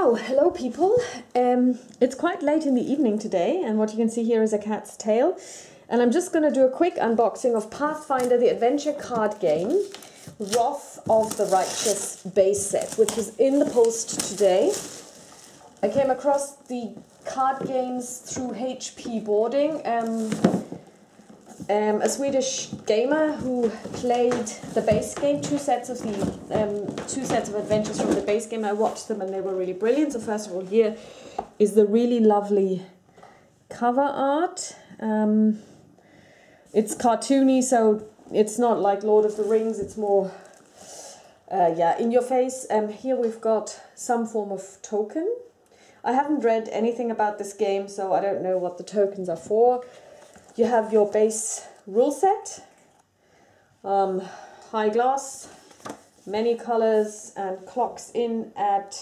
So, hello people. It's quite late in the evening today, and what you can see here is a cat's tail. And I'm just going to do a quick unboxing of Pathfinder, the adventure card game, Wrath of the Righteous base set, which is in the post today. I came across the card games through HP Boarding, a Swedish gamer who played the base game, two sets of adventures from the base game. I watched them and they were really brilliant. So first of all, here is the really lovely cover art. It's cartoony, so it's not like Lord of the Rings. It's more, in your face. Here we've got some form of token. I haven't read anything about this game, so I don't know what the tokens are for. You have your base rule set, high gloss, many colors, and clocks in at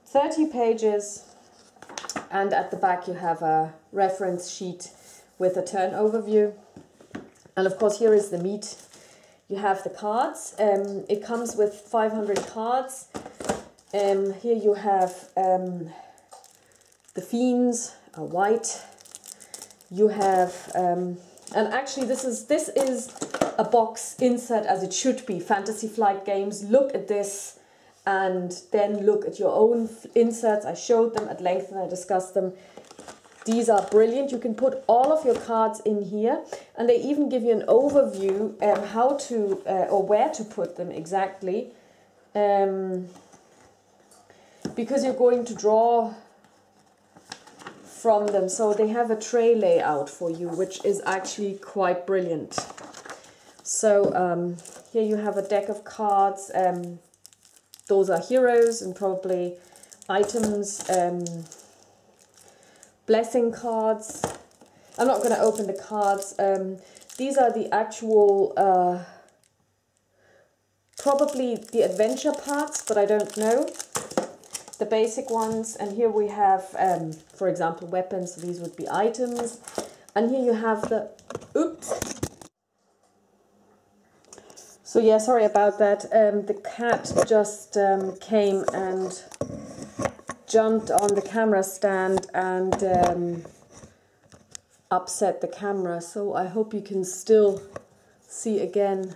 30 pages. And at the back you have a reference sheet with a turn overview. And of course here is the meat. You have the cards. It comes with 500 cards. Here you have the fiends are white. You have, and actually this is a box insert as it should be. Fantasy Flight Games, look at this and then look at your own inserts. I showed them at length and I discussed them. These are brilliant. You can put all of your cards in here, and they even give you an overview how to, or where to put them exactly. Because you're going to draw from them, so they have a tray layout for you, which is actually quite brilliant. So here you have a deck of cards. Those are heroes and probably items, blessing cards. I'm not going to open the cards. These are the actual, probably the adventure parts, but I don't know. The basic ones, and here we have, for example, weapons. So these would be items, and here you have the, oops. So yeah, sorry about that. The cat just came and jumped on the camera stand and upset the camera. So I hope you can still see again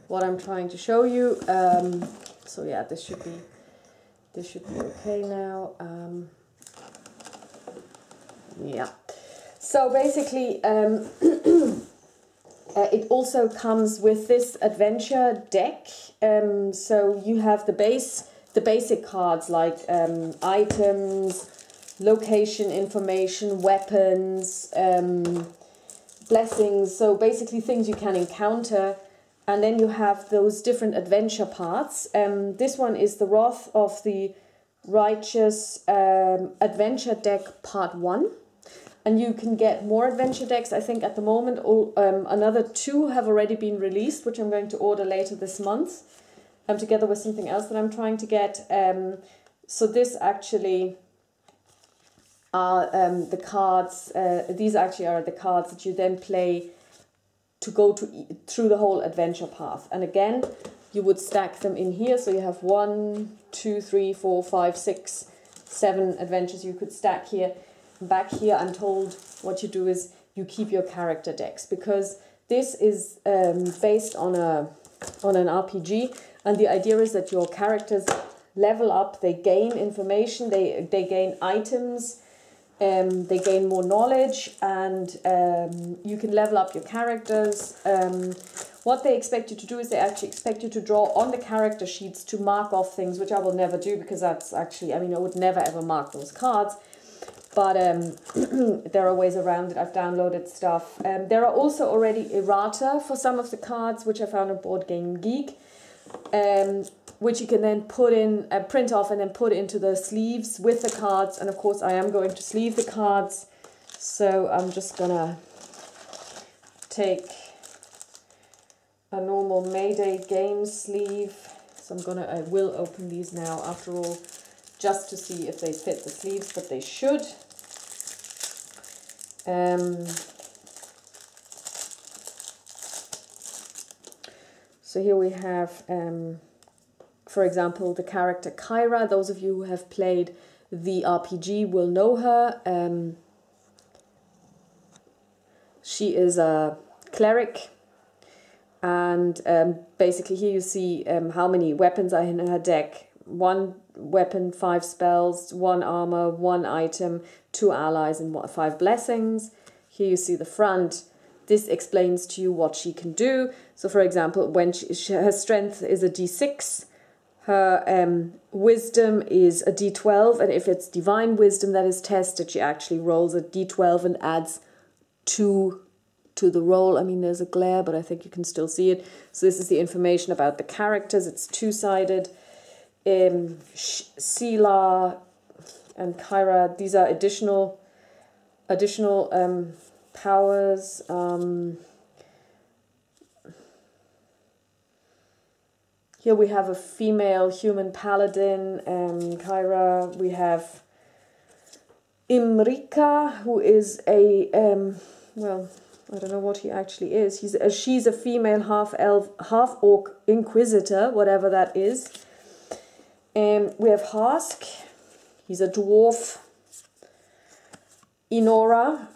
what I'm trying to show you. So yeah, this should be okay now. Yeah. So basically, it also comes with this adventure deck. So you have the basic cards like items, location information, weapons, blessings. So basically things you can encounter. And then you have those different adventure parts. This one is the Wrath of the Righteous Adventure Deck Part 1. And you can get more adventure decks. I think at the moment another 2 have already been released, which I'm going to order later this month, together with something else that I'm trying to get. So this actually are the cards. These actually are the cards that you then play to go through the whole adventure path. And again, you would stack them in here. So you have 1, 2, 3, 4, 5, 6, 7 adventures you could stack here. Back here, I'm told what you do is you keep your character decks, because this is based on an RPG, and the idea is that your characters level up, they gain information, they gain items, they gain more knowledge, and you can level up your characters. What they expect you to do is they actually expect you to draw on the character sheets to mark off things, which I will never do, because that's actually, I mean, I would never ever mark those cards. But there are ways around it. I've downloaded stuff. There are also already errata for some of the cards, which I found on Board Game Geek, which you can then put in, print off and then put into the sleeves with the cards. And of course I am going to sleeve the cards. So I'm just gonna take a normal Mayday game sleeve. So I will open these now after all, just to see if they fit the sleeves, but they should. So here we have for example, the character Kyra. Those of you who have played the RPG will know her. She is a cleric, and basically here you see how many weapons are in her deck. 1 weapon, 5 spells, 1 armor, 1 item, 2 allies, and 5 blessings. Here you see the front. This explains to you what she can do. So for example, when her strength is a d6, her wisdom is a d12, and if it's divine wisdom that is tested, she actually rolls a d12 and adds 2 to the roll. I mean, there's a glare, but I think you can still see it. So this is the information about the characters. It's 2-sided. Sela and Kyra, these are additional powers. Here we have a female human paladin, Kyra. We have Imrika, who is a, well, I don't know what he actually is. She's a female half-elf, half-orc inquisitor, whatever that is. We have Hask. He's a dwarf. Inora,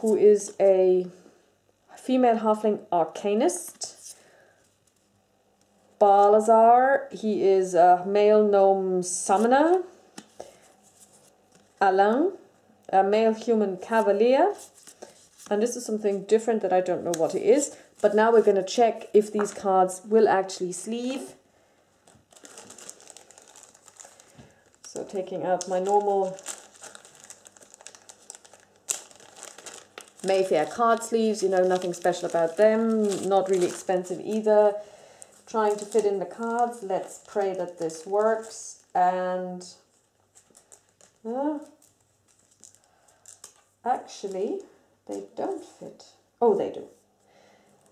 who is a female halfling arcanist. Balazar, he is a male gnome summoner. Alain, a male human cavalier. And this is something different that I don't know what it is. But now we're going to check if these cards will actually sleeve. So taking out my normal Mayfair card sleeves, you know, nothing special about them, not really expensive either. Trying to fit in the cards. Let's pray that this works. And actually, they don't fit. Oh, they do.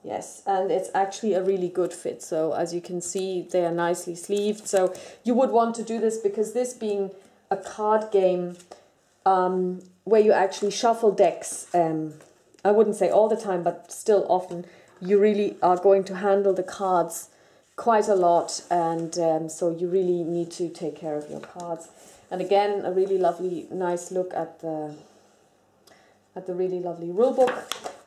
Yes, and it's actually a really good fit. So as you can see, they are nicely sleeved. So you would want to do this because this being a card game where you actually shuffle decks, I wouldn't say all the time, but still often, you really are going to handle the cards quite a lot, and so you really need to take care of your cards. And again, a really lovely, nice look at the really lovely rule book.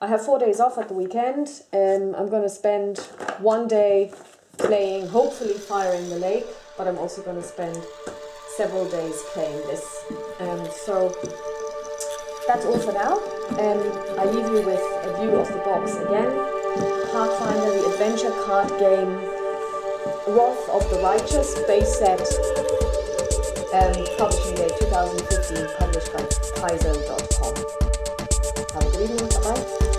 I have 4 days off at the weekend. I'm going to spend 1 day playing, hopefully Fire in the Lake, but I'm also going to spend several days playing this. So that's all for now. I leave you with a view of the box again. Pathfinder, the adventure card game, Wrath of the Righteous, base set, publishing date 2015, published by Kaiser.com. Have a good evening, bye-bye.